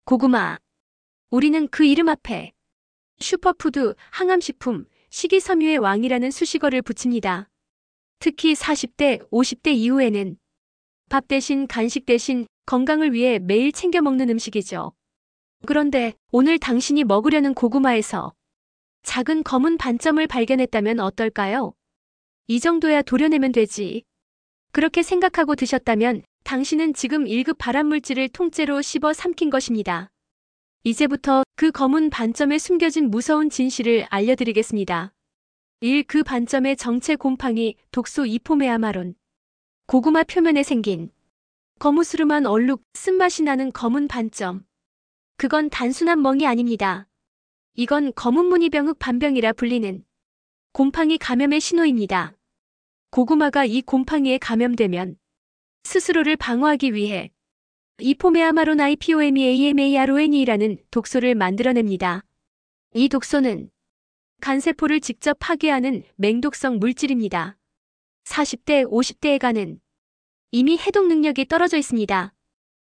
고구마. 우리는 그 이름 앞에 슈퍼푸드, 항암식품, 식이섬유의 왕이라는 수식어를 붙입니다. 특히 40대, 50대 이후에는 밥 대신 간식 대신 건강을 위해 매일 챙겨 먹는 음식이죠. 그런데 오늘 당신이 먹으려는 고구마에서 작은 검은 반점을 발견했다면 어떨까요? 이 정도야 도려내면 되지. 그렇게 생각하고 드셨다면 당신은 지금 1급 발암물질을 통째로 씹어 삼킨 것입니다. 이제부터 그 검은 반점에 숨겨진 무서운 진실을 알려드리겠습니다. 1. 그 반점의 정체 곰팡이, 독소 이포메아마론. 고구마 표면에 생긴 거무스름한 얼룩, 쓴맛이 나는 검은 반점. 그건 단순한 멍이 아닙니다. 이건 검은 무늬병흑 반병이라 불리는 곰팡이 감염의 신호입니다. 고구마가 이 곰팡이에 감염되면 스스로를 방어하기 위해 이포메아마론 IPOMEAMARONE라는 독소를 만들어냅니다. 이 독소는 간세포를 직접 파괴하는 맹독성 물질입니다. 40대, 50대의 간은 이미 해독 능력이 떨어져 있습니다.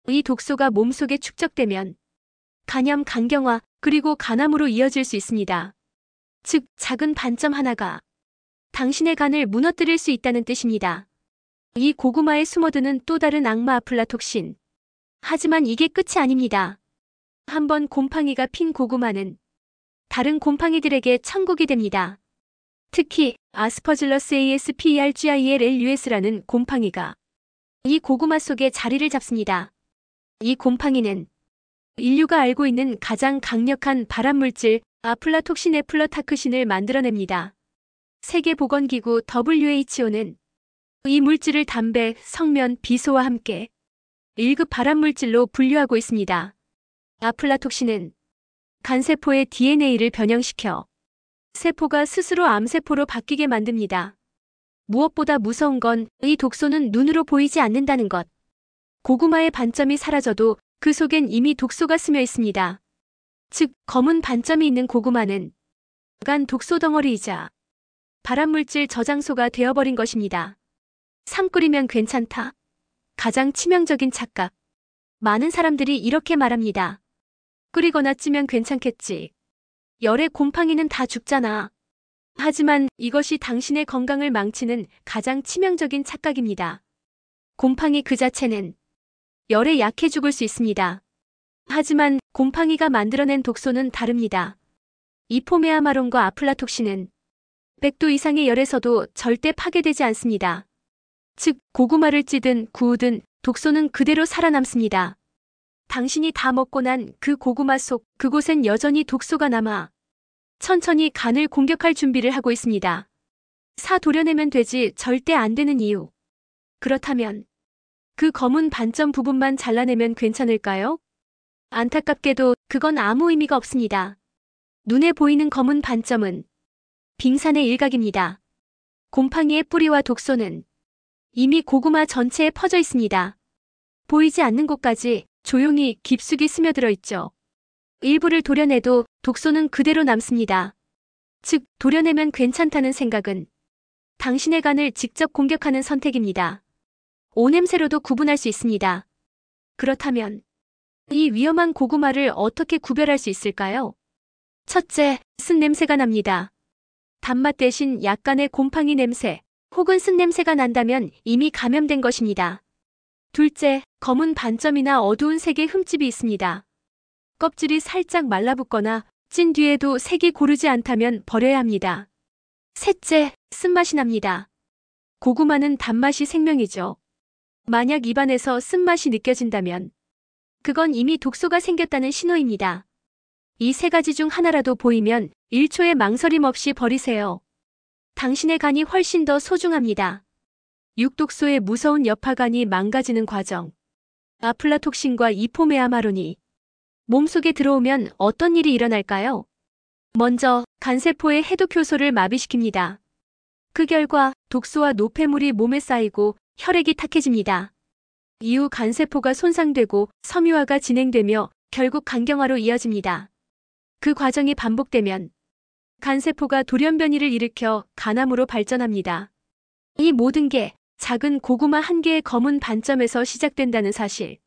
이 독소가 몸속에 축적되면 간염, 간경화, 그리고 간암으로 이어질 수 있습니다. 즉, 작은 반점 하나가 당신의 간을 무너뜨릴 수 있다는 뜻입니다. 이 고구마에 숨어드는 또 다른 악마 아플라톡신. 하지만 이게 끝이 아닙니다. 한번 곰팡이가 핀 고구마는 다른 곰팡이들에게 천국이 됩니다. 특히 아스퍼질러스 ASPERGILLUS라는 곰팡이가 이 고구마 속에 자리를 잡습니다. 이 곰팡이는 인류가 알고 있는 가장 강력한 발암물질 아플라톡신 에플러타크신을 만들어냅니다. 세계보건기구 WHO는 이 물질을 담배, 성면, 비소와 함께 1급 발암물질로 분류하고 있습니다. 아플라톡신은 간세포의 DNA를 변형시켜 세포가 스스로 암세포로 바뀌게 만듭니다. 무엇보다 무서운 건 이 독소는 눈으로 보이지 않는다는 것. 고구마의 반점이 사라져도 그 속엔 이미 독소가 스며 있습니다. 즉, 검은 반점이 있는 고구마는 간 독소 덩어리이자 발암물질 저장소가 되어버린 것입니다. 삶 끓이면 괜찮다. 가장 치명적인 착각. 많은 사람들이 이렇게 말합니다. 끓이거나 찌면 괜찮겠지. 열에 곰팡이는 다 죽잖아. 하지만 이것이 당신의 건강을 망치는 가장 치명적인 착각입니다. 곰팡이 그 자체는 열에 약해 죽을 수 있습니다. 하지만 곰팡이가 만들어낸 독소는 다릅니다. 이포메아마론과 아플라톡신은 100도 이상의 열에서도 절대 파괴되지 않습니다. 즉, 고구마를 찌든 구우든 독소는 그대로 살아남습니다. 당신이 다 먹고 난 그 고구마 속 그곳엔 여전히 독소가 남아 천천히 간을 공격할 준비를 하고 있습니다. 도려내면 되지 절대 안 되는 이유. 그렇다면 그 검은 반점 부분만 잘라내면 괜찮을까요? 안타깝게도 그건 아무 의미가 없습니다. 눈에 보이는 검은 반점은 빙산의 일각입니다. 곰팡이의 뿌리와 독소는 이미 고구마 전체에 퍼져 있습니다. 보이지 않는 곳까지 조용히 깊숙이 스며들어 있죠. 일부를 도려내도 독소는 그대로 남습니다. 즉, 도려내면 괜찮다는 생각은 당신의 간을 직접 공격하는 선택입니다. 오냄새로도 구분할 수 있습니다. 그렇다면 이 위험한 고구마를 어떻게 구별할 수 있을까요? 첫째, 쓴 냄새가 납니다. 단맛 대신 약간의 곰팡이 냄새 혹은 쓴 냄새가 난다면 이미 감염된 것입니다. 둘째, 검은 반점이나 어두운 색의 흠집이 있습니다. 껍질이 살짝 말라붙거나 찐 뒤에도 색이 고르지 않다면 버려야 합니다. 셋째, 쓴맛이 납니다. 고구마는 단맛이 생명이죠. 만약 입안에서 쓴맛이 느껴진다면 그건 이미 독소가 생겼다는 신호입니다. 이 세 가지 중 하나라도 보이면 1초의 망설임 없이 버리세요. 당신의 간이 훨씬 더 소중합니다. 육독소의 무서운 여파간이 망가지는 과정. 아플라톡신과 이포메아마론이 몸속에 들어오면 어떤 일이 일어날까요? 먼저 간세포의 해독 효소를 마비시킵니다. 그 결과 독소와 노폐물이 몸에 쌓이고 혈액이 탁해집니다. 이후 간세포가 손상되고 섬유화가 진행되며 결국 간경화로 이어집니다. 그 과정이 반복되면 간세포가 돌연변이를 일으켜 간암으로 발전합니다. 이 모든 게 작은 고구마 한 개의 검은 반점에서 시작된다는 사실.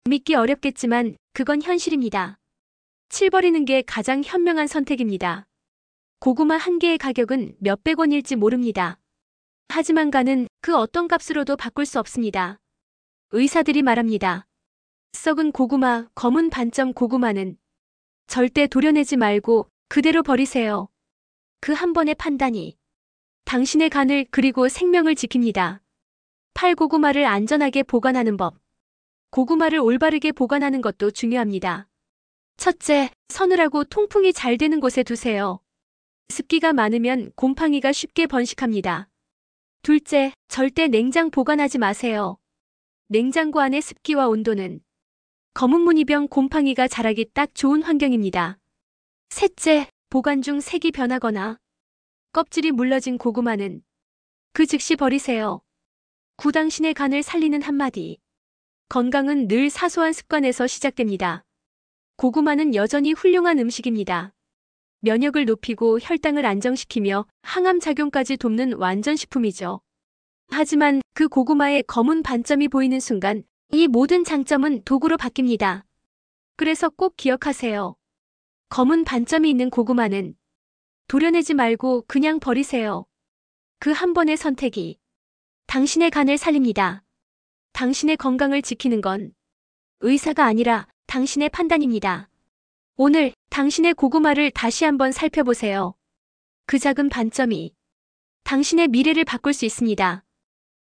믿기 어렵겠지만 그건 현실입니다. 칠 버리는 게 가장 현명한 선택입니다. 고구마 한 개의 가격은 몇백 원일지 모릅니다. 하지만 간은 그 어떤 값으로도 바꿀 수 없습니다. 의사들이 말합니다. 썩은 고구마, 검은 반점 고구마는 절대 도려내지 말고 그대로 버리세요. 그 한 번의 판단이 당신의 간을 그리고 생명을 지킵니다. 팔고구마를 안전하게 보관하는 법. 고구마를 올바르게 보관하는 것도 중요합니다. 첫째, 서늘하고 통풍이 잘 되는 곳에 두세요. 습기가 많으면 곰팡이가 쉽게 번식합니다. 둘째, 절대 냉장 보관하지 마세요. 냉장고 안의 습기와 온도는 검은 무늬병 곰팡이가 자라기 딱 좋은 환경입니다. 셋째, 보관 중 색이 변하거나 껍질이 물러진 고구마는 그 즉시 버리세요. 당신의 간을 살리는 한마디. 건강은 늘 사소한 습관에서 시작됩니다. 고구마는 여전히 훌륭한 음식입니다. 면역을 높이고 혈당을 안정시키며 항암 작용까지 돕는 완전식품이죠. 하지만 그 고구마의 검은 반점이 보이는 순간 이 모든 장점은 도구로 바뀝니다. 그래서 꼭 기억하세요. 검은 반점이 있는 고구마는 도려내지 말고 그냥 버리세요. 그 한 번의 선택이 당신의 간을 살립니다. 당신의 건강을 지키는 건 의사가 아니라 당신의 판단입니다. 오늘 당신의 고구마를 다시 한번 살펴보세요. 그 작은 반점이 당신의 미래를 바꿀 수 있습니다.